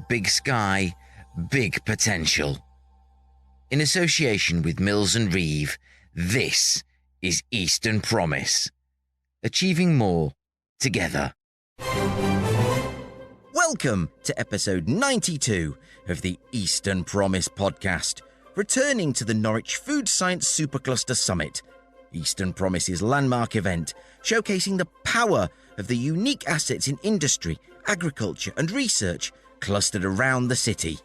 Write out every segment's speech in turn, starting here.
big sky, big potential. In association with Mills and Reeve, this is Eastern Promise. Achieving more together. Welcome to episode 92 of the Eastern Promise podcast, returning to the Norwich Food Science Supercluster Summit, Eastern Promise's landmark event, showcasing the power of the unique assets in industry, agriculture and research clustered around the city.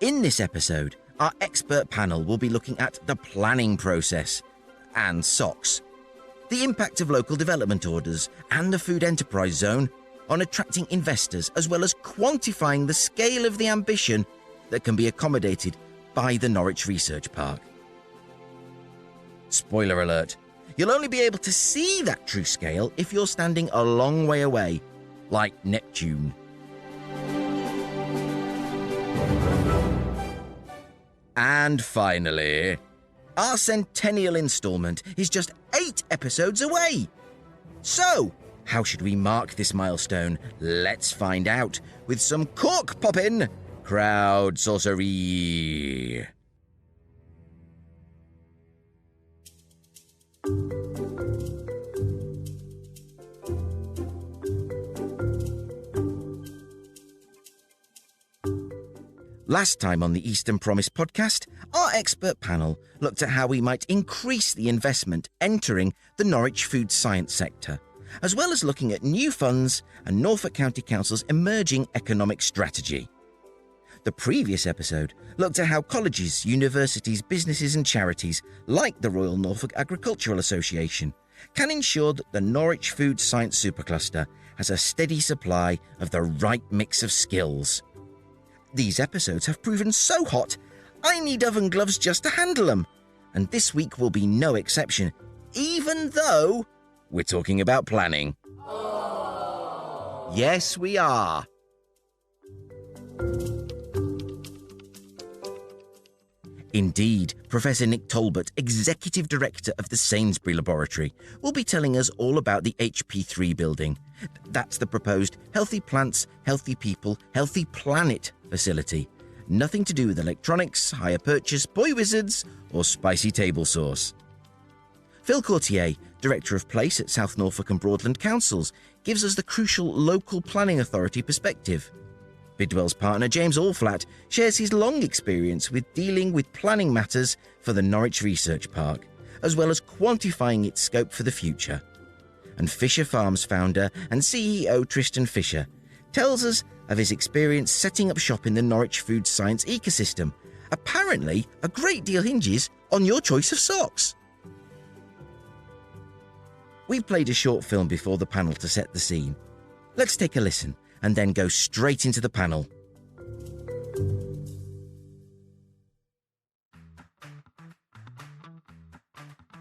In this episode, our expert panel will be looking at the planning process and SOCs, the impact of local development orders and the food enterprise zone on attracting investors, as well as quantifying the scale of the ambition that can be accommodated by the Norwich Research Park. Spoiler alert, you'll only be able to see that true scale if you're standing a long way away, like Neptune. And finally, our centennial instalment is just 8 episodes away. So, how should we mark this milestone? Let's find out with some cork-poppin' CROWDSOURCERY. Last time on the Eastern Promise podcast, our expert panel looked at how we might increase the investment entering the Norwich food science sector, as well as looking at new funds and Norfolk County Council's emerging economic strategy. The previous episode looked at how colleges, universities, businesses and charities, like the Royal Norfolk Agricultural Association, can ensure that the Norwich Food Science Supercluster has a steady supply of the right mix of skills. These episodes have proven so hot, I need oven gloves just to handle them. And this week will be no exception, even though we're talking about planning. Oh. Yes, we are. Indeed, Professor Nick Talbot, Executive Director of the Sainsbury Laboratory, will be telling us all about the HP3 building. That's the proposed Healthy Plants, Healthy People, Healthy Planet facility. Nothing to do with electronics, hire purchase, boy wizards, or spicy table sauce. Phil Courtier, Director of Place at South Norfolk and Broadland Councils, gives us the crucial local planning authority perspective. Bidwell's partner James Allflat shares his long experience with dealing with planning matters for the Norwich Research Park, as well as quantifying its scope for the future. And Fisher Farms founder and CEO Tristan Fisher tells us of his experience setting up shop in the Norwich food science ecosystem. Apparently, a great deal hinges on your choice of socks. We've played a short film before the panel to set the scene. Let's take a listen and then go straight into the panel.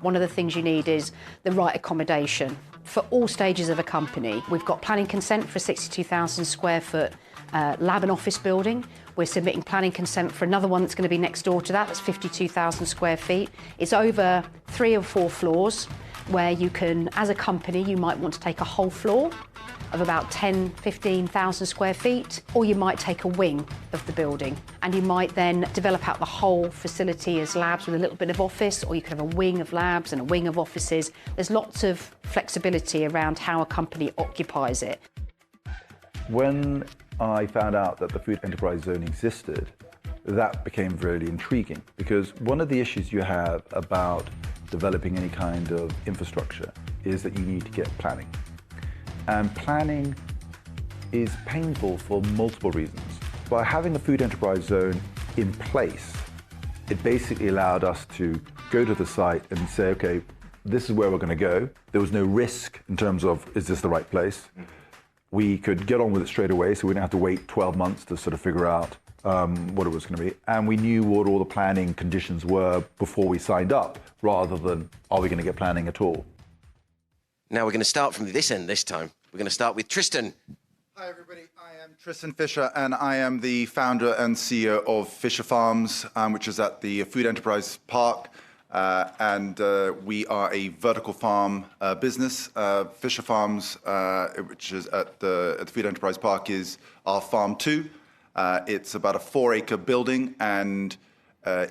One of the things you need is the right accommodation for all stages of a company. We've got planning consent for a 62,000 square foot lab and office building. We're submitting planning consent for another one that's going to be next door to that. That's 52,000 square feet. It's over 3 or 4 floors where you can, as a company, you might want to take a whole floor of about 15,000 square feet, or you might take a wing of the building and you might then develop out the whole facility as labs with a little bit of office, or you could have a wing of labs and a wing of offices. There's lots of flexibility around how a company occupies it. When I found out that the food enterprise zone existed, that became really intriguing, because one of the issues you have about developing any kind of infrastructure is that you need to get planning. And planning is painful for multiple reasons. By having a food enterprise zone in place, it basically allowed us to go to the site and say, okay, this is where we're going to go. There was no risk in terms of, is this the right place? We could get on with it straight away, so we didn't have to wait 12 months to sort of figure out what it was going to be. And we knew what all the planning conditions were before we signed up, rather than, are we going to get planning at all? Now we're going to start from this end this time. We're going to start with Tristan. Hi everybody, I I'm Tristan Fisher, and I am the founder and CEO of Fisher Farms, which is at the Food Enterprise Park. We are a vertical farm business. Fisher Farms, which is at the Food Enterprise Park, is our Farm 2. It's about a 4-acre building, and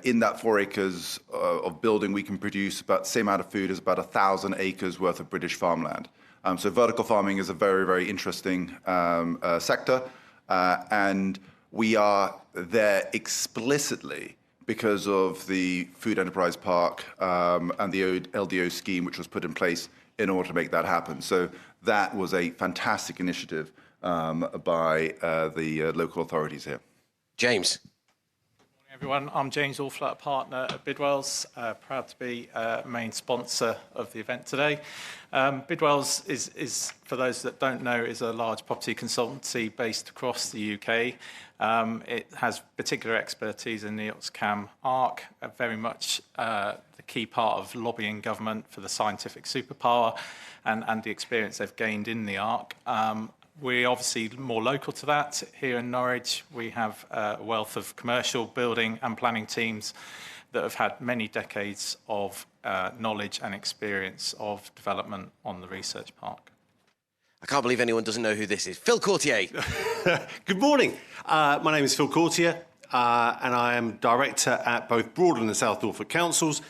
in that 4 acres of building, we can produce about the same amount of food as about 1,000 acres worth of British farmland. So vertical farming is a very, very interesting sector, and we are there explicitly because of the Food Enterprise Park and the LDO scheme, which was put in place in order to make that happen. So that was a fantastic initiative by the local authorities here. James. Everyone, I'm James Allflat, partner at Bidwells, proud to be main sponsor of the event today. Bidwells is, for those that don't know, is a large property consultancy based across the UK. It has particular expertise in the Oxcam Arc, very much the key part of lobbying government for the scientific superpower and the experience they've gained in the Arc. We're obviously more local to that. Here in Norwich, we have a wealth of commercial building and planning teams that have had many decades of knowledge and experience of development on the research park. I can't believe anyone doesn't know who this is. Phil Courtier. Good morning. My name is Phil Courtier, and I am director at both Broadland and South Norfolk councils,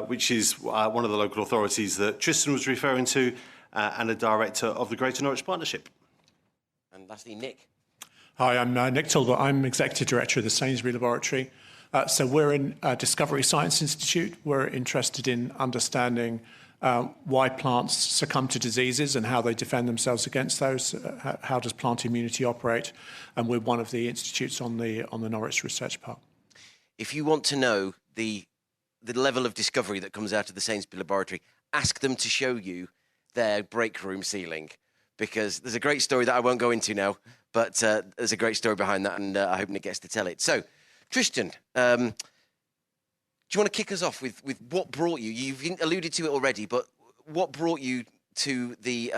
which is one of the local authorities that Tristan was referring to, and a director of the Greater Norwich Partnership. And lastly, Nick. Hi, I'm Nick Talbot. I'm Executive Director of the Sainsbury Laboratory. So we're in Discovery Science Institute. We're interested in understanding why plants succumb to diseases and how they defend themselves against those. How does plant immunity operate? And we're one of the institutes on the Norwich Research Park. If you want to know the level of discovery that comes out of the Sainsbury Laboratory, ask them to show you their break room ceiling, because there's a great story that I won't go into now, but there's a great story behind that, and I hope Nick gets to tell it. So, Tristan, do you want to kick us off with what brought you? You've alluded to it already, but what brought you to the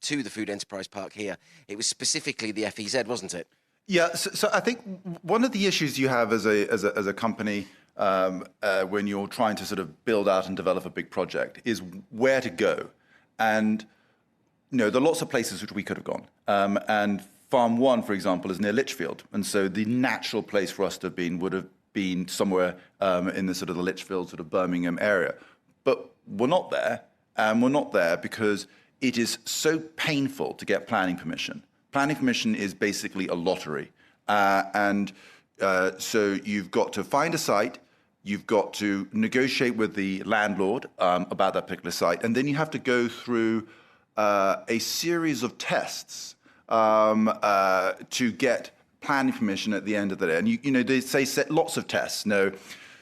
Food Enterprise Park here? It was specifically the FEZ, wasn't it? Yeah, so I think one of the issues you have as a company when you're trying to sort of build out and develop a big project is where to go. And there are lots of places which we could have gone. And Farm 1, for example, is near Lichfield. And so the natural place for us to have been would have been somewhere in the sort of the Lichfield, sort of Birmingham area. But we're not there. And we're not there because it is so painful to get planning permission. Planning permission is basically a lottery. So you've got to find a site. You've got to negotiate with the landlord about that particular site. And then you have to go through a series of tests to get planning permission at the end of the day. And they say set lots of tests. Do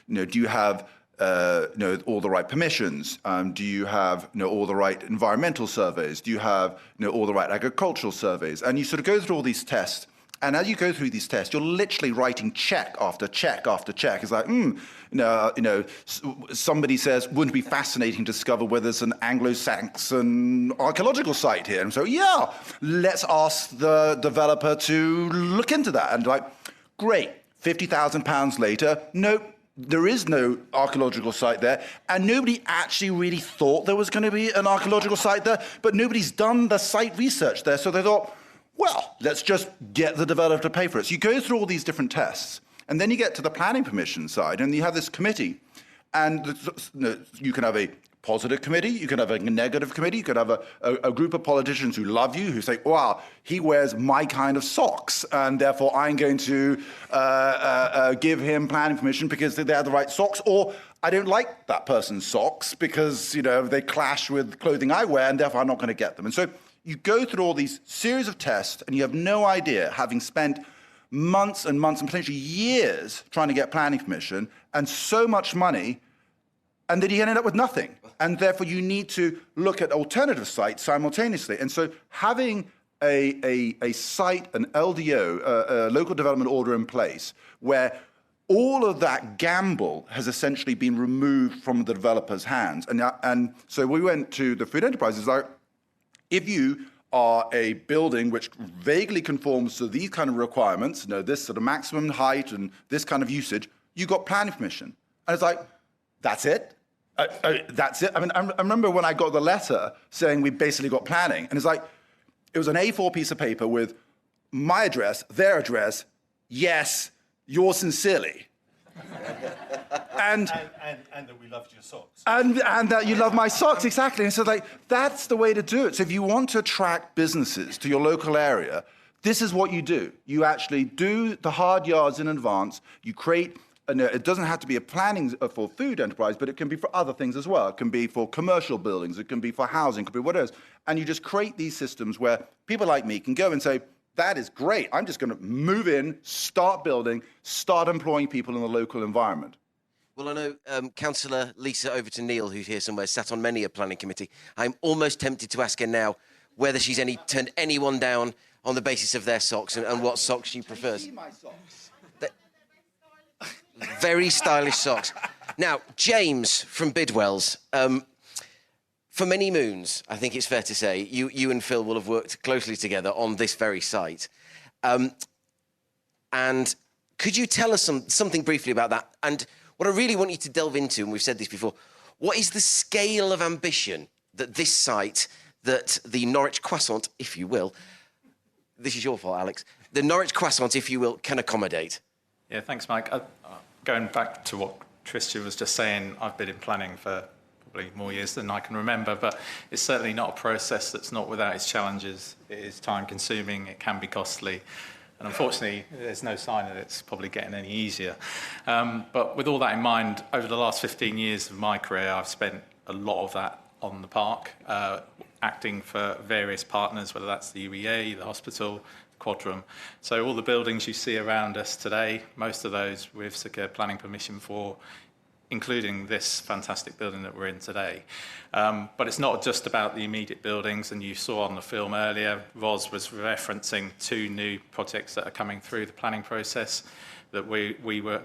you have all the right permissions? Do you have all the right environmental surveys? Do you have all the right agricultural surveys? And you sort of go through all these tests. And as you go through these tests, you're literally writing check after check after check. It's like, somebody says, wouldn't it be fascinating to discover whether there's an Anglo-Saxon archaeological site here? And so, yeah, let's ask the developer to look into that. And like, great, £50,000 later, nope, there is no archaeological site there. And nobody actually really thought there was going to be an archaeological site there, but nobody's done the site research there. So they thought, well, let's just get the developer to pay for it. So you go through all these different tests, and then you get to the planning permission side, and you have this committee. And you can have a positive committee, you can have a negative committee, you can have a group of politicians who love you, who say, wow, he wears my kind of socks, and therefore I'm going to give him planning permission because they're the right socks, or I don't like that person's socks because they clash with clothing I wear, and therefore I'm not going to get them. And so you go through all these series of tests, and you have no idea, having spent months and months and potentially years trying to get planning permission and so much money, and then you end up with nothing. And therefore, you need to look at alternative sites simultaneously. And so having a site, an LDO, a local development order in place, where all of that gamble has essentially been removed from the developer's hands. And so we went to the Food Enterprises, like, if you are a building which vaguely conforms to these kind of requirements, this sort of maximum height and this kind of usage, you got planning permission. And it's like, that's it? That's it? I mean, I remember when I got the letter saying we basically got planning, and it's like, it was an A4 piece of paper with my address, their address, yes, yours sincerely. And that we loved your socks. And that you love my socks, exactly. And so that's the way to do it. So if you want to attract businesses to your local area, this is what you do. You actually do the hard yards in advance. You create, it doesn't have to be a planning for food enterprise, but it can be for other things as well. It can be for commercial buildings. It can be for housing. It can be whatever it is. And you just create these systems where people like me can go and say, that is great. I'm just going to move in, start building, start employing people in the local environment. Well, I know Councillor Lisa Overton Neal, who's here somewhere, sat on many a planning committee. I'm almost tempted to ask her now whether she's turned anyone down on the basis of their socks and what socks she prefers. Can you see my socks? Very stylish socks. Now, James from Bidwell's. For many moons, I think it's fair to say, you and Phil will have worked closely together on this very site. And could you tell us something briefly about that? And what I really want you to delve into, and we've said this before, what is the scale of ambition that this site, that the Norwich Croissant, if you will, this is your fault, Alex, the Norwich Croissant, if you will, can accommodate? Yeah, thanks, Mike. Going back to what Tristan was just saying, I've been in planning for probably more years than I can remember, but it's certainly not a process that's not without its challenges. It is time-consuming, it can be costly, and unfortunately, there's no sign that it's probably getting any easier. But with all that in mind, over the last 15 years of my career, I've spent a lot of that on the park, acting for various partners, whether that's the UEA, the hospital, Quadrum. So all the buildings you see around us today, most of those we've secured planning permission for, including this fantastic building that we're in today. But it's not just about the immediate buildings, and you saw on the film earlier, Ros was referencing 2 new projects that are coming through the planning process that we were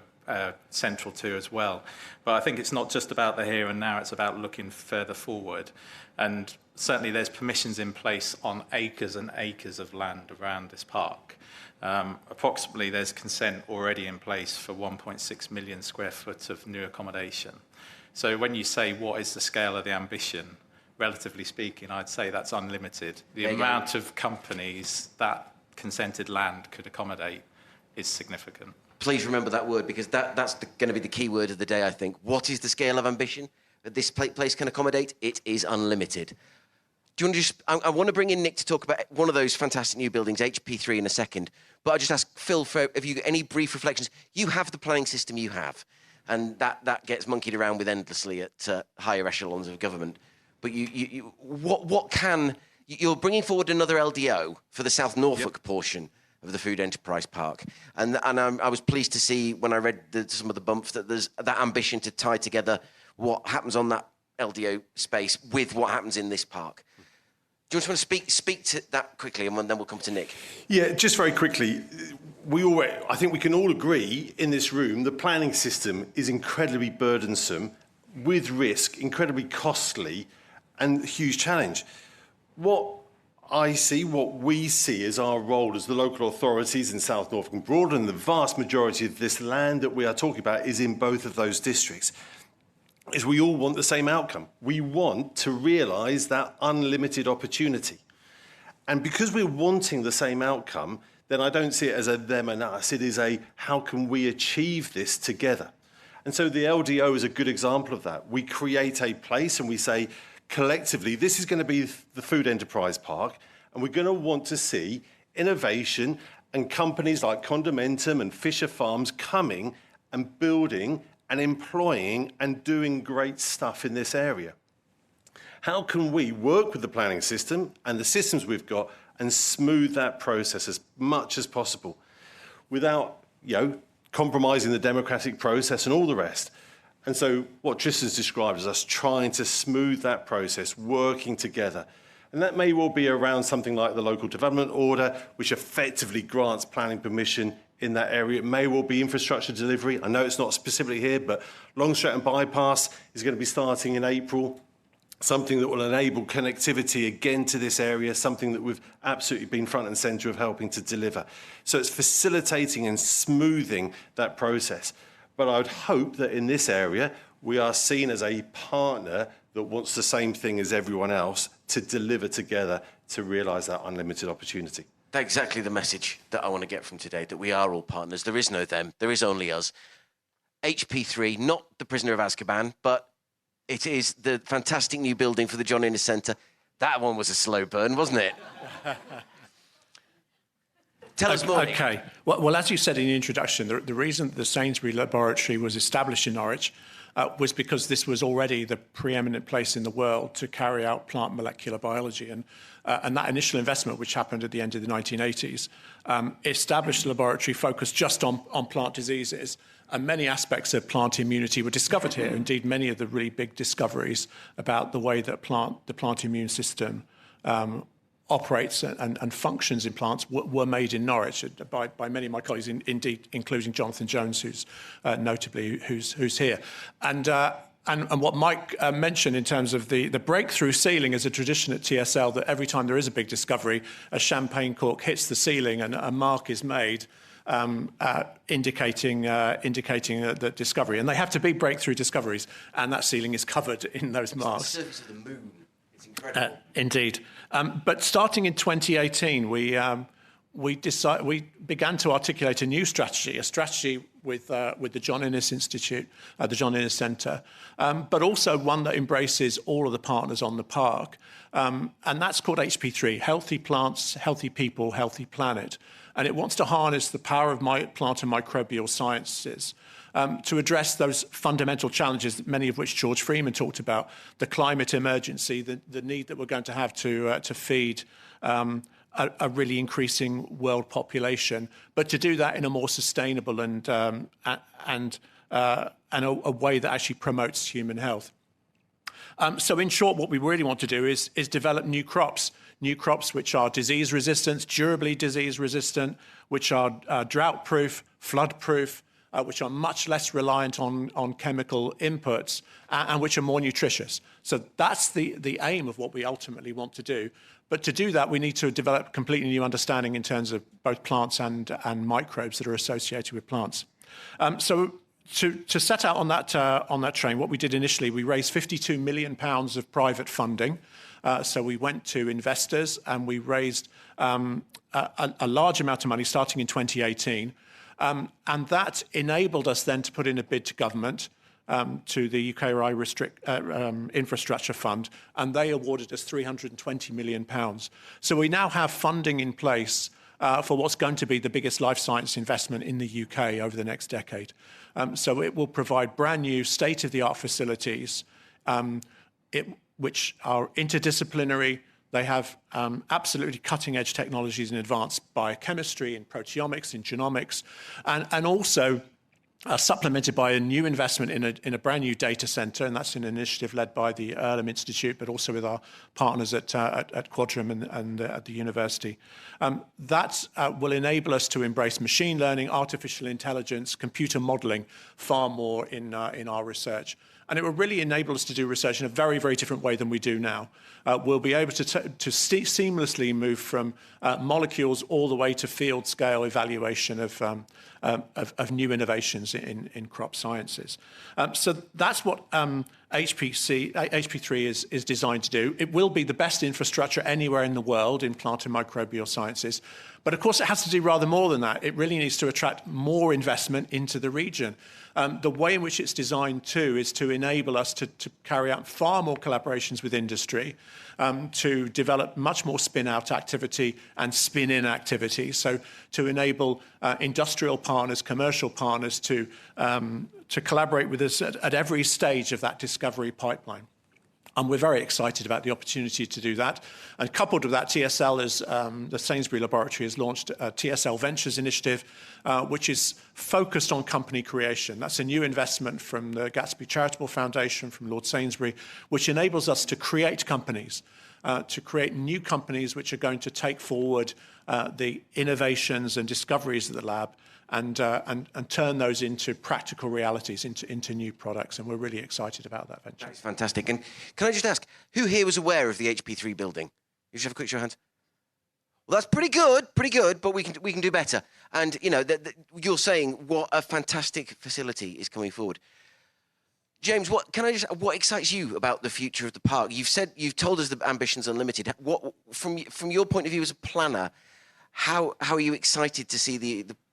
central to as well. But I think it's not just about the here and now, it's about looking further forward. And certainly there's permissions in place on acres and acres of land around this park. Approximately, there's consent already in place for 1.6 million square foot of new accommodation. So when you say what is the scale of the ambition, relatively speaking, I'd say that's unlimited. The amount of companies that consented land could accommodate is significant. Please remember that word, because that's going to be the key word of the day, I think. What is the scale of ambition that this place can accommodate? It is unlimited. Do you want to just... I want to bring in Nick to talk about one of those fantastic new buildings, HP3, in a second. But I'll just ask Phil, have you got any brief reflections? You have the planning system you have, and that gets monkeyed around with endlessly at higher echelons of government. But what can... You're bringing forward another LDO for the South Norfolk portion of the Food Enterprise Park. And I was pleased to see, when I read some of the bumps, that there's that ambition to tie together what happens on that LDO space with what happens in this park. Do you want to speak to that quickly, and then we'll come to Nick? Yeah, just very quickly. I think we can all agree in this room the planning system is incredibly burdensome, with risk, incredibly costly, and a huge challenge. What we see as our role as the local authorities in South Norfolk and Broadland, the vast majority of this land that we are talking about is in both of those districts, is we all want the same outcome. We want to realise that unlimited opportunity. And because we're wanting the same outcome, then I don't see it as a them and us. It is a how can we achieve this together? And so the LDO is a good example of that. We create a place and we say, collectively, this is going to be the Food Enterprise Park, and we're going to want to see innovation and companies like Condimentum and Fisher Farms coming and building and employing and doing great stuff in this area. How can we work with the planning system and the systems we've got and smooth that process as much as possible without, compromising the democratic process and all the rest? And so what Tristan's described is us trying to smooth that process, working together. And that may well be around something like the local development order, which effectively grants planning permission in that area. It may well be infrastructure delivery. I know it's not specifically here, but Long Stratton Bypass is going to be starting in April. something that will enable connectivity again to this area, something that we've absolutely been front and centre of helping to deliver. So it's facilitating and smoothing that process. But I would hope that in this area, we are seen as a partner that wants the same thing as everyone else to deliver together to realise that unlimited opportunity. That's exactly the message that I want to get from today, that we are all partners. There is no them, there is only us. HP3, not the Prisoner of Azkaban, but it is the fantastic new building for the John Innes Centre. That one was a slow burn, wasn't it? Tell us more. Okay. Well, as you said in the introduction, the reason the Sainsbury Laboratory was established in Norwich was because this was already the preeminent place in the world to carry out plant molecular biology. And that initial investment, which happened at the end of the 1980s, established a laboratory focused just on plant diseases. And many aspects of plant immunity were discovered here. Indeed, many of the really big discoveries about the way that the plant immune system operates and functions in plants were made in Norwich by many of my colleagues, indeed, including Jonathan Jones, who's notably who's here. And what Mike mentioned in terms of the breakthrough ceiling is a tradition at TSL that every time there is a big discovery, a champagne cork hits the ceiling and a mark is made, indicating the discovery. And they have to be breakthrough discoveries, and that ceiling is covered in those marks. It's the surface of the moon. It's incredible. Indeed. But starting in 2018, we began to articulate a new strategy, with the John Innes Institute, the John Innes Centre, but also one that embraces all of the partners on the park. And that's called HP3, Healthy Plants, Healthy People, Healthy Planet. And it wants to harness the power of plant and microbial sciences to address those fundamental challenges, many of which George Freeman talked about, the climate emergency, the need that we're going to have to feed a really increasing world population, but to do that in a more sustainable and a way that actually promotes human health. So in short, what we really want to do is develop new crops which are disease resistant, durably disease resistant, which are drought-proof, flood-proof, which are much less reliant on chemical inputs, and which are more nutritious. So that's the aim of what we ultimately want to do. But to do that, we need to develop completely new understanding in terms of both plants and microbes that are associated with plants. So to set out on that train, what we did initially, we raised £52 million of private funding. So we went to investors and we raised a large amount of money starting in 2018. And that enabled us then to put in a bid to government, to the UKRI Infrastructure Fund, and they awarded us £320 million. So we now have funding in place for what's going to be the biggest life science investment in the UK over the next decade. So it will provide brand new state-of-the-art facilities, which are interdisciplinary. They have absolutely cutting-edge technologies in advanced biochemistry, in proteomics, in genomics, and also supplemented by a new investment in a brand new data centre, and that's an initiative led by the Earlham Institute, but also with our partners at Quadram and at the university. That will enable us to embrace machine learning, artificial intelligence, computer modelling far more in our research. And it will really enable us to do research in a very, very different way than we do now. We'll be able to seamlessly move from molecules all the way to field-scale evaluation of new innovations in crop sciences. So that's what HP3 is designed to do. It will be the best infrastructure anywhere in the world in plant and microbial sciences. But of course, it has to do rather more than that. It really needs to attract more investment into the region. The way in which it's designed, too, is to enable us to carry out far more collaborations with industry, to develop much more spin-out activity and spin-in activity, so to enable industrial partners, commercial partners to collaborate with us at every stage of that discovery pipeline. And we're very excited about the opportunity to do that. And coupled with that, the Sainsbury Laboratory has launched a TSL Ventures initiative, which is focused on company creation. That's a new investment from the Gatsby Charitable Foundation, from Lord Sainsbury, which enables us to create companies, to create new companies which are going to take forward the innovations and discoveries of the lab and turn those into practical realities, into new products. And we're really excited about that venture. That's fantastic. And can I just ask, who here was aware of the HP3 building? You just have a quick show of hands. Well, that's pretty good, but we can do better. And, you know, you're saying what a fantastic facility is coming forward. James, what excites you about the future of the park? You've told us the ambition's unlimited. What, from your point of view as a planner, how are you excited to see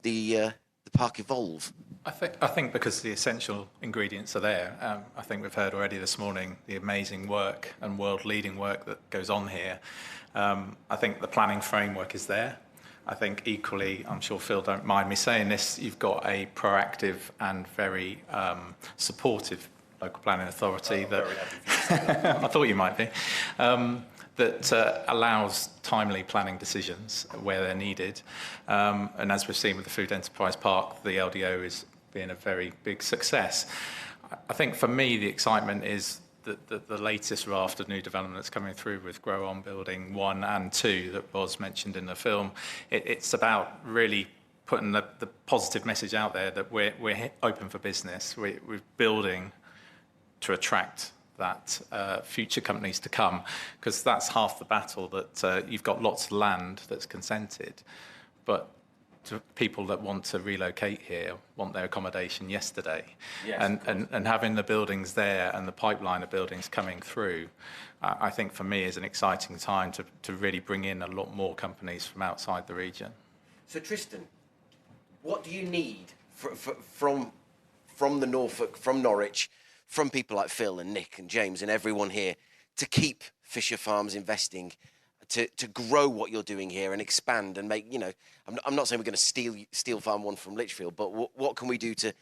the park evolve? I think because the essential ingredients are there. I think we've heard already this morning the amazing work and world-leading work that goes on here. I think the planning framework is there. I think equally, I'm sure Phil don't mind me saying this, you've got a proactive and very supportive local planning authority that I thought you might be, that allows timely planning decisions where they're needed. And as we've seen with the Food Enterprise Park, the LDO is being a very big success. I think for me, the excitement is the latest raft of new developments coming through with Grow On Building 1 and 2 that was mentioned in the film. It's about really putting the positive message out there that we're open for business. We're building to attract that future companies to come, because that's half the battle, that you've got lots of land that's consented, but to people that want to relocate here want their accommodation yesterday. Yes, and having the buildings there and the pipeline of buildings coming through, I think for me is an exciting time to really bring in a lot more companies from outside the region. So Tristan, what do you need from the Norfolk, from Norwich, from people like Phil and Nick and James and everyone here to keep Fisher Farms investing, to grow what you're doing here and expand and make, you know, I'm not saying we're going to steal Farm 1 from Lichfield, but what can we do to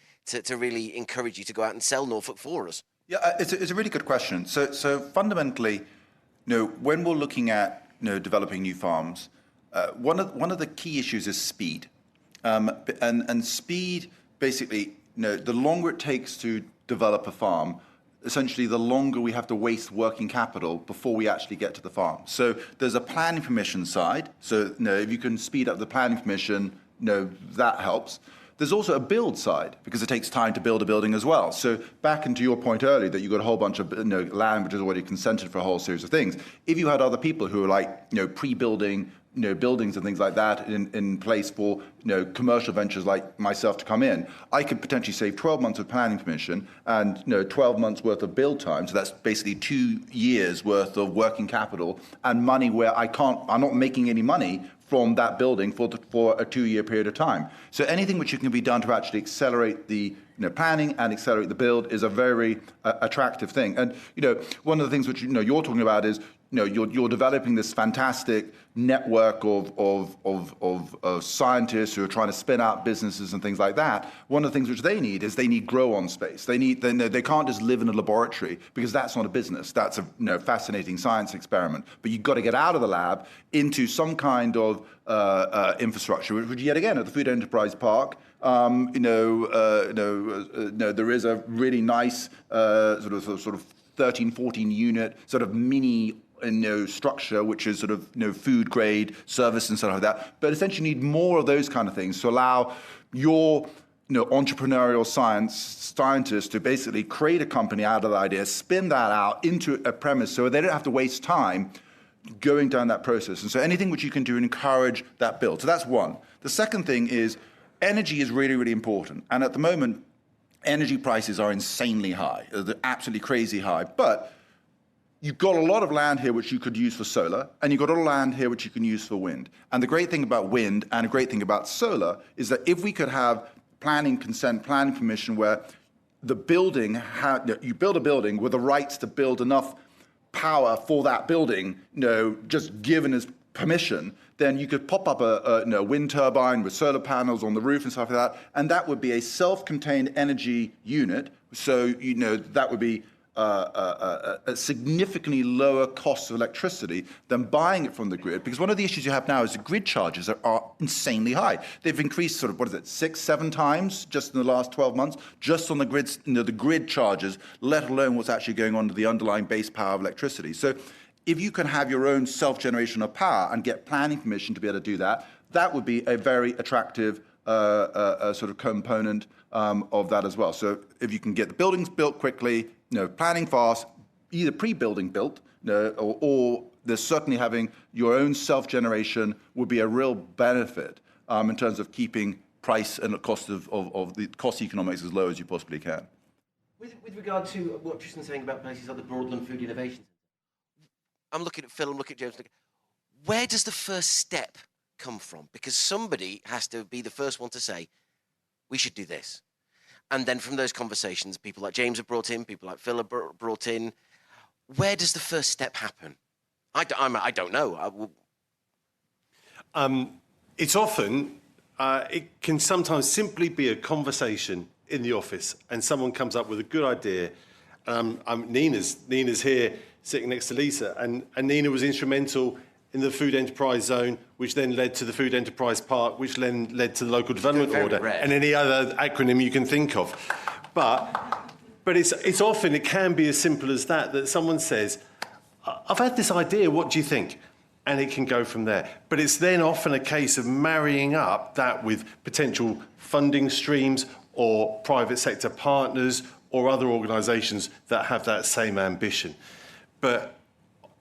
really encourage you to go out and sell Norfolk for us? Yeah, it's a really good question. So fundamentally, you know, when we're looking at, you know, developing new farms, one of the key issues is speed, and speed basically, you know, the longer it takes to develop a farm, essentially the longer we have to waste working capital before we actually get to the farm. So there's a planning permission side. So, you know, if you can speed up the planning permission, you know, that helps. There's also a build side, because it takes time to build a building as well. So back into your point earlier that you've got a whole bunch of, you know, land which is already consented for a whole series of things. If you had other people who are like, you know, pre-building, you know, buildings and things like that in place for, you know, commercial ventures like myself to come in, I could potentially save 12 months of planning permission and, you know, 12 months worth of build time. So that's basically 2 years worth of working capital and money where I'm not making any money from that building for a 2-year period of time. So anything which can be done to actually accelerate the, you know, planning and accelerate the build is a very attractive thing. And, you know, one of the things which, you know, you're talking about is, you know, you're developing this fantastic network of scientists who are trying to spin out businesses and things like that. One of the things which they need is they need grow-on space. They can't just live in a laboratory, because that's not a business. That's a, you know, fascinating science experiment. But you've got to get out of the lab into some kind of infrastructure, which yet again at the Food Enterprise Park, there is a really nice sort of 13, 14 unit sort of mini, you know, structure, which is sort of, you know, food grade service and stuff like that. But essentially you need more of those kind of things to allow your, you know, entrepreneurial scientists to basically create a company out of the idea, spin that out into a premise so they don't have to waste time going down that process. And so anything which you can do and encourage that build. So that's one. The second thing is energy is really, really important. And at the moment, energy prices are insanely high. They're absolutely crazy high. But you've got a lot of land here which you could use for solar, and you've got a lot of land here which you can use for wind. And the great thing about wind and a great thing about solar is that if we could have planning consent, planning permission, where the building, you build a building with the rights to build enough power for that building, you know, just given as permission, then you could pop up a wind turbine with solar panels on the roof and stuff like that, and that would be a self-contained energy unit. So, you know, that would be a significantly lower cost of electricity than buying it from the grid, because one of the issues you have now is the grid charges are insanely high. They've increased sort of, 6-7 times just in the last 12 months, just on the grids, you know, the grid charges, let alone what's actually going on to the underlying base power of electricity. So if you can have your own self-generation of power and get planning permission to be able to do that, that would be a very attractive a sort of component of that as well. So if you can get the buildings built quickly, planning fast, either pre-building built, or there's certainly having your own self-generation would be a real benefit in terms of keeping price and the cost of the cost economics as low as you possibly can. With regard to what Tristan's saying about places like the Broadland Food Innovation Centre, I'm looking at Phil, I'm looking at James. Where does the first step come from? Because somebody has to be the first one to say, we should do this. And then from those conversations, people like James are brought in, people like Phil are brought in. Where does the first step happen? I don't know. It's often, it can sometimes simply be a conversation in the office and someone comes up with a good idea. Nina's here sitting next to Lisa, and Nina was instrumental in the food enterprise zone, which then led to the food enterprise park, which then led to the local development order, and any other acronym you can think of. But it's often, it can be as simple as that someone says, I've had this idea, what do you think? And it can go from there. But it's then often a case of marrying up that with potential funding streams or private sector partners or other organisations that have that same ambition. But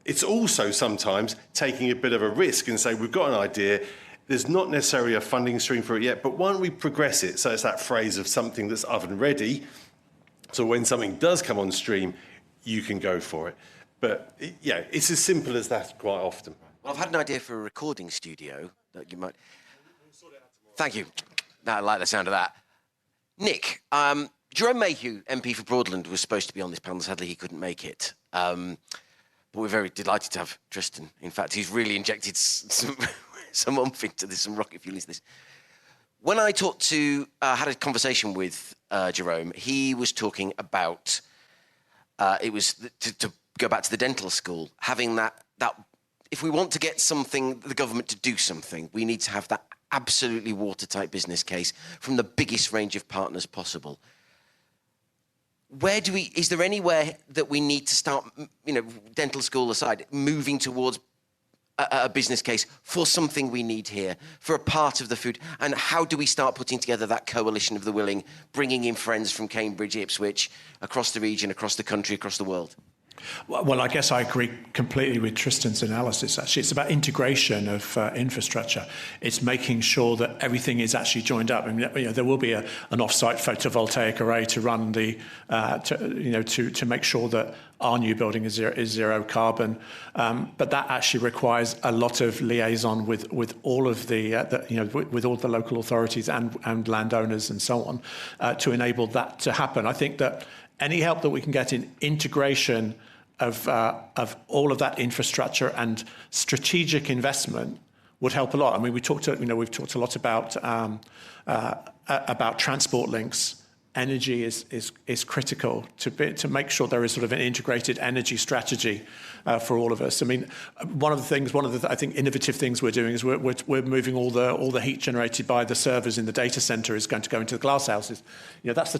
it's also sometimes taking a bit of a risk and say, we've got an idea, there's not necessarily a funding stream for it yet, but why don't we progress it? So it's that phrase of something that's oven ready. So when something does come on stream, you can go for it. But yeah, it's as simple as that quite often. Well, I've had an idea for a recording studio that you might... Thank you. No, I like the sound of that. Nick, Jerome Mayhew, MP for Broadland, was supposed to be on this panel. Sadly, he couldn't make it. But we're very delighted to have Tristan. In fact, he's really injected some oomph into this, some rocket fuel into this. When I had a conversation with Jerome, he was talking about, it was to go back to the dental school, having that if we want to get the government to do something, we need to have that absolutely watertight business case from the biggest range of partners possible. Is there anywhere that we need to start, dental school aside, moving towards a business case for something we need here, for a part of the food? And how do we start putting together that coalition of the willing, bringing in friends from Cambridge, Ipswich, across the region, across the country, across the world? Well, I guess I agree completely with Tristan's analysis, actually. It's about integration of infrastructure. It's making sure that everything is actually joined up. I mean, there will be an off-site photovoltaic array to run to make sure that our new building is zero carbon. But that actually requires a lot of liaison with all of with all the local authorities and landowners and so on to enable that to happen. I think that any help that we can get in integration of all of that infrastructure and strategic investment would help a lot. I mean, we've talked a lot about transport links. Energy is critical to make sure there is sort of an integrated energy strategy for all of us. I mean, one of the I think innovative things we're doing is we're moving all the heat generated by the servers in the data center is going to go into the glass houses. That's the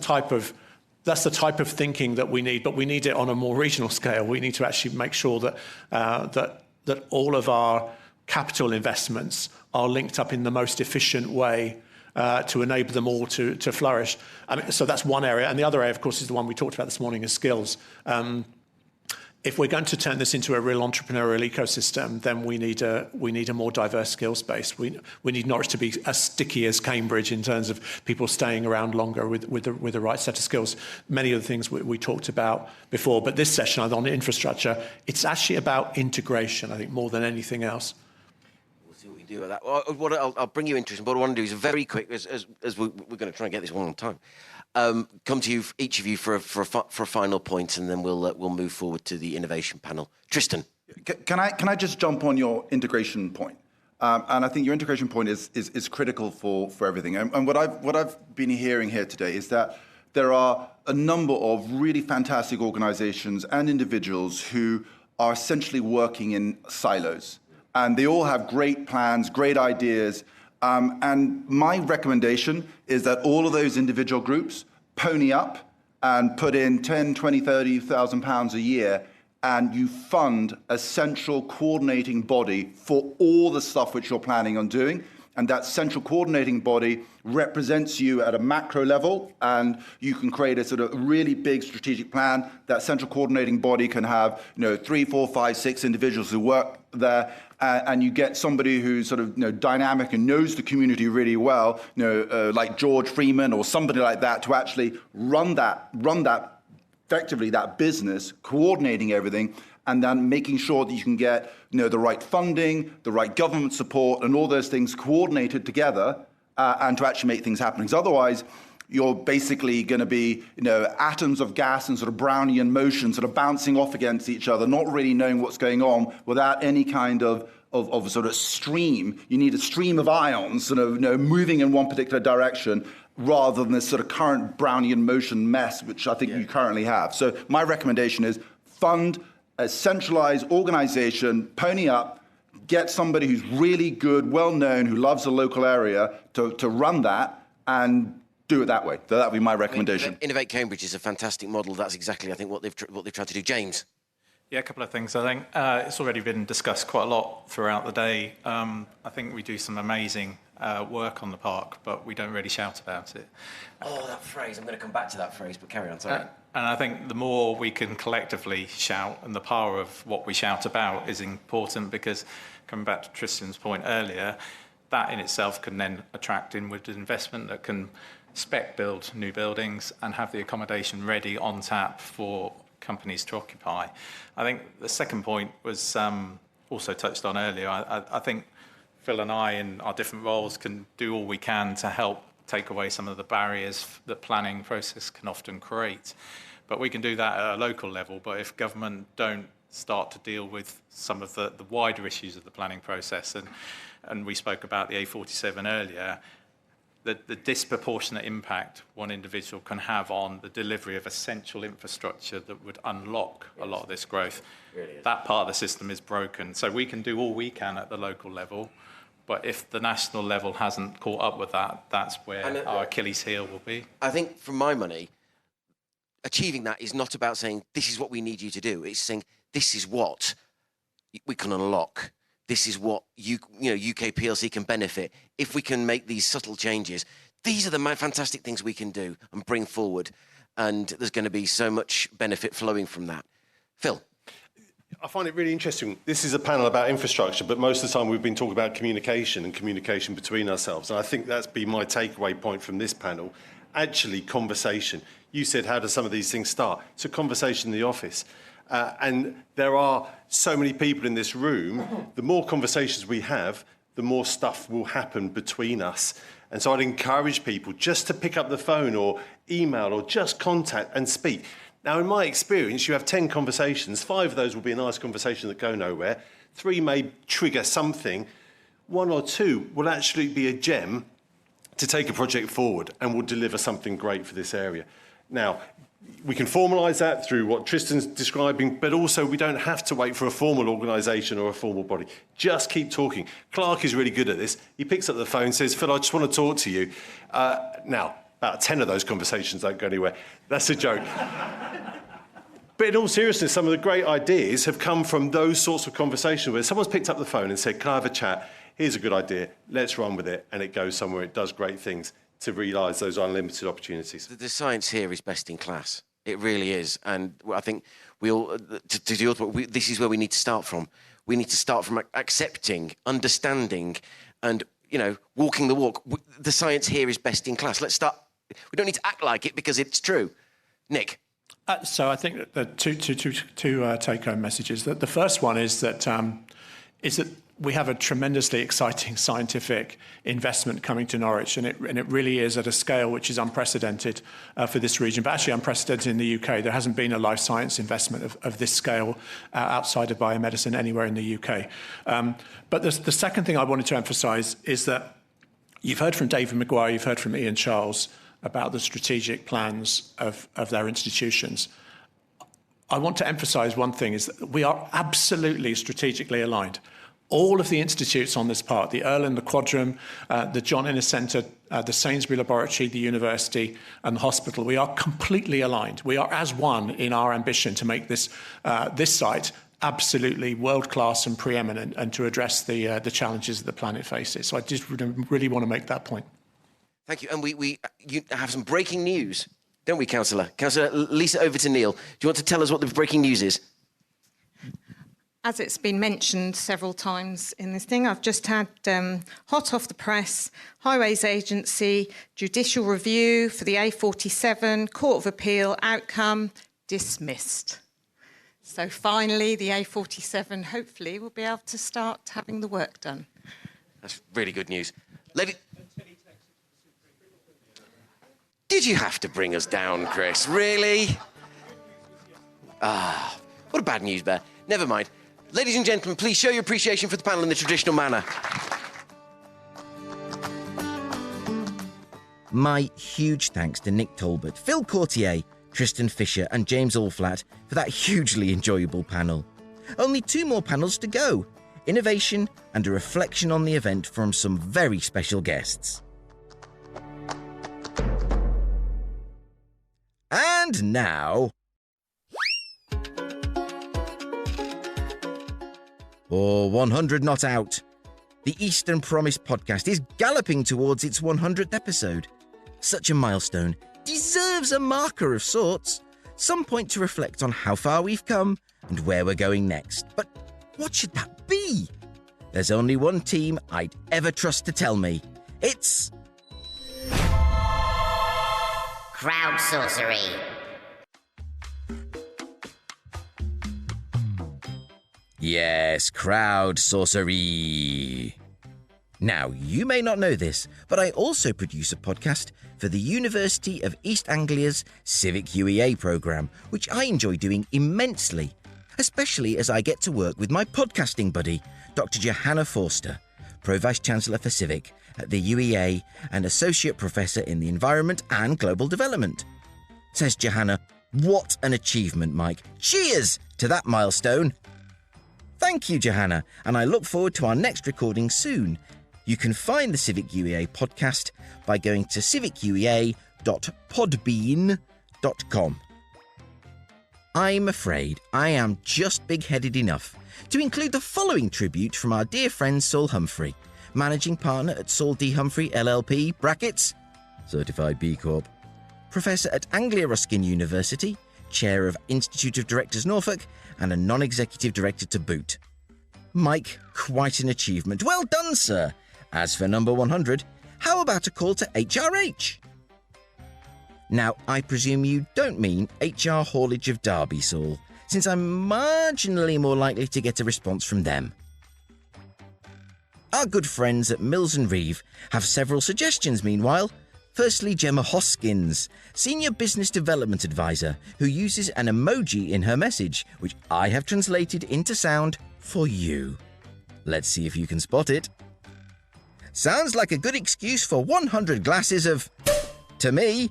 type of thinking that we need, but we need it on a more regional scale. We need to actually make sure that all of our capital investments are linked up in the most efficient way to enable them all to flourish. I mean, so that's one area. And the other area, of course, is the one we talked about this morning, is skills. If we're going to turn this into a real entrepreneurial ecosystem, then we need a more diverse skills base. We need Norwich to be as sticky as Cambridge in terms of people staying around longer with the right set of skills. Many of the things we talked about before, but this session on infrastructure, it's actually about integration, I think, more than anything else. We'll see what we do with that. Well, I'll bring you into it. What I want to do is very quick, as we're going to try and get this one on time. Come to you, each of you, for a final point, and then we'll move forward to the innovation panel. Tristan, can I just jump on your integration point? And I think your integration point is critical for everything. And what I've been hearing here today is that there are a number of really fantastic organisations and individuals who are essentially working in silos, and they all have great plans, great ideas. And my recommendation is that all of those individual groups pony up and put in 10, 20, 30,000 pounds a year, and you fund a central coordinating body for all the stuff which you're planning on doing. and that central coordinating body represents you at a macro level, and you can create a sort of really big strategic plan. That central coordinating body can have 3, 4, 5, 6 individuals who work there, and you get somebody who's sort of dynamic and knows the community really well, like George Freeman or somebody like that, to actually run that effectively that business, coordinating everything, and then making sure that you can get the right funding, the right government support, and all those things coordinated together, and to actually make things happen. Because otherwise, you're basically going to be atoms of gas and sort of Brownian motion sort of bouncing off against each other, not really knowing what's going on without any kind of sort of stream. You need a stream of ions sort of moving in one particular direction, rather than this sort of current Brownian motion mess, which I think you currently have. So my recommendation is fund a centralized organization, pony up, get somebody who's really good, well-known, who loves the local area to run that, and do it that way. So that would be my recommendation. Innovate Cambridge is a fantastic model. That's exactly, I think, what they've tried to do. James? Yeah, a couple of things. I think it's already been discussed quite a lot throughout the day. I think we do some amazing work on the park, but we don't really shout about it. Oh, that phrase. I'm going to come back to that phrase, but carry on, sorry. And I think the more we can collectively shout, and the power of what we shout about is important, because coming back to Tristan's point earlier, that in itself can then attract inward investment that can spec build new buildings and have the accommodation ready on tap for companies to occupy. I think the second point was also touched on earlier. I think Phil and I, in our different roles, can do all we can to help take away some of the barriers that planning process can often create. But we can do that at a local level. But if government don't start to deal with some of the wider issues of the planning process, and we spoke about the A47 earlier, the disproportionate impact one individual can have on the delivery of essential infrastructure that would unlock a lot of this growth. Really, that part of the system is broken. So we can do all we can at the local level, but if the national level hasn't caught up with that, that's where our Achilles heel will be. I think, for my money, achieving that is not about saying, this is what we need you to do. It's saying, this is what we can unlock. This is what UK PLC can benefit. If we can make these subtle changes, these are the fantastic things we can do and bring forward. And there's going to be so much benefit flowing from that. Phil? I find it really interesting. This is a panel about infrastructure, but most of the time we've been talking about communication and communication between ourselves. And I think that's been my takeaway point from this panel. Actually, conversation. You said, how do some of these things start? It's a conversation in the office. And there are so many people in this room. The more conversations we have, the more stuff will happen between us. And so I'd encourage people just to pick up the phone or email or just contact and speak. Now, in my experience, you have 10 conversations. 5 of those will be a nice conversation that go nowhere. 3 may trigger something. 1 or 2 will actually be a gem to take a project forward and will deliver something great for this area. Now, we can formalise that through what Tristan's describing, but also we don't have to wait for a formal organisation or a formal body. Just keep talking. Clark is really good at this. He picks up the phone, says, Phil, I just want to talk to you. Now, about 10 of those conversations don't go anywhere. That's a joke. But in all seriousness, some of the great ideas have come from those sorts of conversations where someone's picked up the phone and said, can I have a chat? Here's a good idea. Let's run with it. And it goes somewhere. It does great things to realise those unlimited opportunities. The science here is best in class. It really is. And I think we all, this is where we need to start from. We need to start from accepting, understanding, and, walking the walk. The science here is best in class. Let's start. We don't need to act like it because it's true. Nick? So I think that the two take-home messages. The first one is that we have a tremendously exciting scientific investment coming to Norwich, and it really is at a scale which is unprecedented for this region, but actually unprecedented in the UK. There hasn't been a life science investment of this scale outside of biomedicine anywhere in the UK. But the second thing I wanted to emphasise is that you've heard from David Maguire, you've heard from Ian Charles about the strategic plans of their institutions. I want to emphasise one thing, is that we are absolutely strategically aligned. All of the institutes on this part, the Erlen, the Quadrum, the John Innes Centre, the Sainsbury Laboratory, the university and the hospital, we are completely aligned. We are as one in our ambition to make this site absolutely world-class and preeminent, and to address the challenges that the planet faces. So I just really want to make that point. Thank you. And you have some breaking news, don't we, Councillor? Councillor Lisa, over to Neil. Do you want to tell us what the breaking news is? As it's been mentioned several times in this thing, I've just had hot off the press, Highways Agency, judicial review for the A47, Court of Appeal, outcome dismissed. So finally, the A47 hopefully will be able to start having the work done. That's really good news. Did you have to bring us down, Chris? Really? What a bad news bear. Never mind. Ladies and gentlemen, please show your appreciation for the panel in the traditional manner. My huge thanks to Nick Talbot, Phil Courtier, Tristan Fisher and James Allflat for that hugely enjoyable panel. Only 2 more panels to go. Innovation and a reflection on the event from some very special guests. And now... for 100 Not Out. The Eastern Promise podcast is galloping towards its 100th episode. Such a milestone deserves a marker of sorts, some point to reflect on how far we've come and where we're going next. But what should that be? There's only one team I'd ever trust to tell me. It's... CROWDSOURCERY. Yes, CROWDSOURCERY. Now, you may not know this, but I also produce a podcast for the University of East Anglia's Civic UEA programme, which I enjoy doing immensely, especially as I get to work with my podcasting buddy, Dr. Johanna Forster, Pro-Vice-Chancellor for Civic at the UEA and Associate Professor in the Environment and Global Development. Says Johanna, what an achievement, Mike. Cheers to that milestone. Thank you, Johanna, and I look forward to our next recording soon. You can find the Civic UEA podcast by going to civicuea.podbean.com. I'm afraid I am just big-headed enough to include the following tribute from our dear friend Saul Humphrey, Managing Partner at Saul D. Humphrey LLP, brackets, Certified B Corp, Professor at Anglia Ruskin University, Chair of Institute of Directors Norfolk, and a non-executive director to boot. Mike, quite an achievement. Well done, sir. As for number 100, how about a call to HRH? Now, I presume you don't mean HR Haulage of Derby, Saul, since I'm marginally more likely to get a response from them. Our good friends at Mills & Reeve have several suggestions, meanwhile. Firstly, Gemma Hoskins, Senior Business Development Advisor, who uses an emoji in her message, which I have translated into sound for you. Let's see if you can spot it. Sounds like a good excuse for 100 glasses of... to me.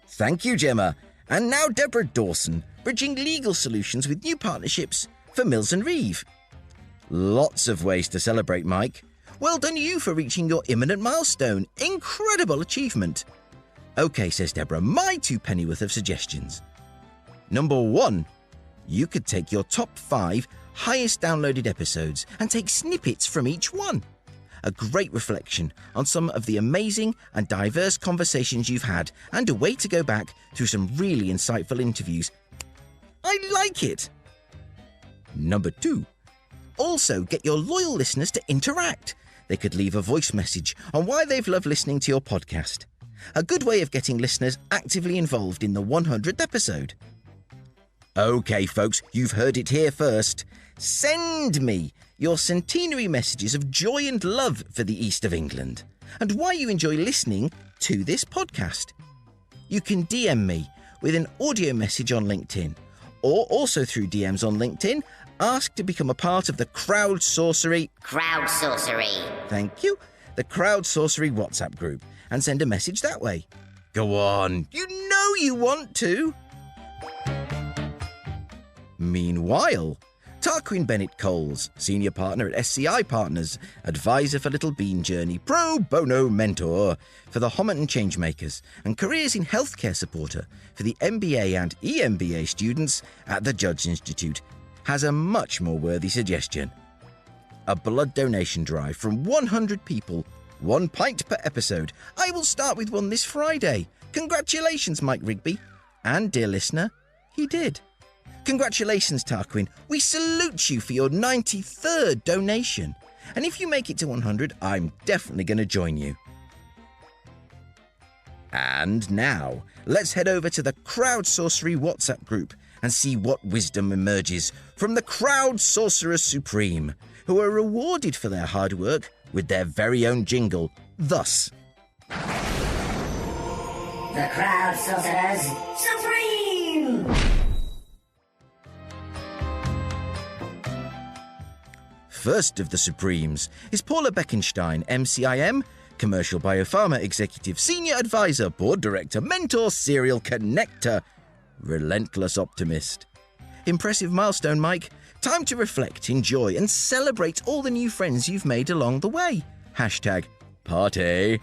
Thank you, Gemma. And now Deborah Dawson, bridging legal solutions with new partnerships for Mills & Reeve. Lots of ways to celebrate, Mike. Well done you for reaching your imminent milestone. Incredible achievement. OK, says Deborah, my 2 pennyworth of suggestions. Number 1, you could take your top 5 highest downloaded episodes and take snippets from each one. A great reflection on some of the amazing and diverse conversations you've had, and a way to go back through some really insightful interviews. I like it. Number 2, also get your loyal listeners to interact. They could leave a voice message on why they've loved listening to your podcast. A good way of getting listeners actively involved in the 100th episode. OK, folks, you've heard it here first. Send me your centenary messages of joy and love for the East of England and why you enjoy listening to this podcast. You can DM me with an audio message on LinkedIn, or also through DMs on LinkedIn, ask to become a part of the CROWDSOURCERY. Thank you. The CROWDSOURCERY WhatsApp group, and send a message that way. Go on. You know you want to. Meanwhile, Tarquin Bennett Coles, Senior Partner at SCI Partners, Advisor for Little Bean Journey, Pro Bono Mentor for the Homerton Changemakers, and Careers in Healthcare Supporter for the MBA and EMBA students at the Judge Institute, has a much more worthy suggestion. A blood donation drive from 100 people, 1 pint per episode. I will start with one this Friday. Congratulations, Mike Rigby. And, dear listener, he did. Congratulations, Tarquin. We salute you for your 93rd donation. And if you make it to 100, I'm definitely going to join you. And now, let's head over to the CROWDSOURCERY WhatsApp group and see what wisdom emerges from the Crowd Sorcerers Supreme, who are rewarded for their hard work with their very own jingle, thus. The Crowd Sorcerers Supreme! First of the Supremes is Paula Beckenstein, MCIM, Commercial Biopharma Executive, Senior Advisor, Board Director, Mentor, Serial Connector, Relentless Optimist. Impressive milestone, Mike. Time to reflect, enjoy, and celebrate all the new friends you've made along the way. Hashtag party.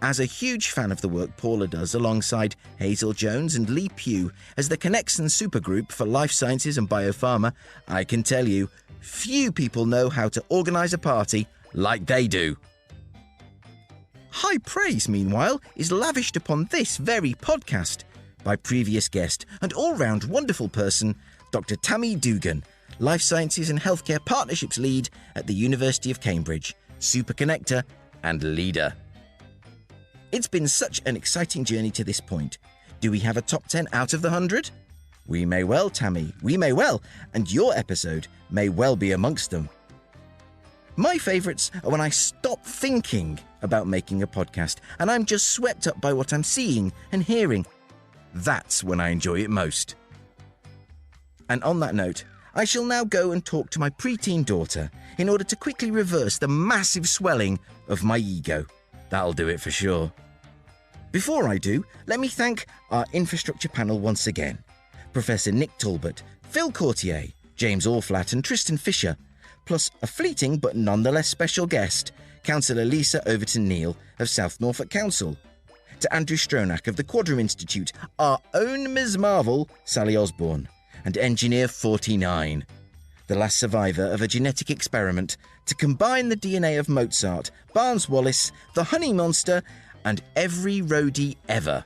As a huge fan of the work Paula does alongside Hazel Jones and Lee Pugh as the Connexon Supergroup for Life Sciences and Biopharma, I can tell you, few people know how to organise a party like they do. High praise, meanwhile, is lavished upon this very podcast by previous guest and all-round wonderful person, Dr. Tammy Dugan, Life Sciences and Healthcare Partnerships Lead at the University of Cambridge, Super Connector and Leader. It's been such an exciting journey to this point. Do we have a top 10 out of the 100? We may well, Tammy, we may well, and your episode may well be amongst them. My favourites are when I stop thinking about making a podcast and I'm just swept up by what I'm seeing and hearing. That's when I enjoy it most. And on that note, I shall now go and talk to my preteen daughter in order to quickly reverse the massive swelling of my ego. That'll do it for sure. Before I do, let me thank our infrastructure panel once again. Professor Nick Talbot, Phil Courtier, James Allflat and Tristan Fisher, plus a fleeting but nonetheless special guest, Councillor Lisa Overton-Neal of South Norfolk Council, to Andrew Stronach of the Quadrum Institute, our own Ms. Marvel, Sally Osborne, and Engineer 49, the last survivor of a genetic experiment to combine the DNA of Mozart, Barnes Wallis, the Honey Monster, and every roadie ever.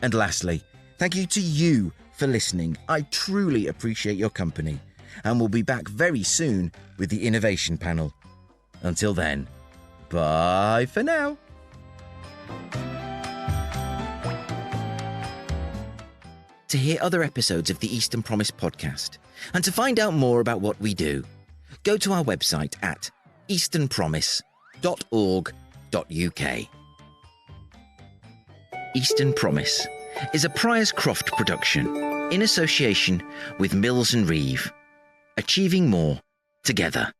And lastly, thank you to you for listening. I truly appreciate your company, and we'll be back very soon with the Innovation Panel. Until then, bye for now. To hear other episodes of the Eastern Promise podcast, and to find out more about what we do, go to our website at easternpromise.org.uk. Eastern Promise is a Priors-Croft production in association with Mills & Reeve. Achieving more together.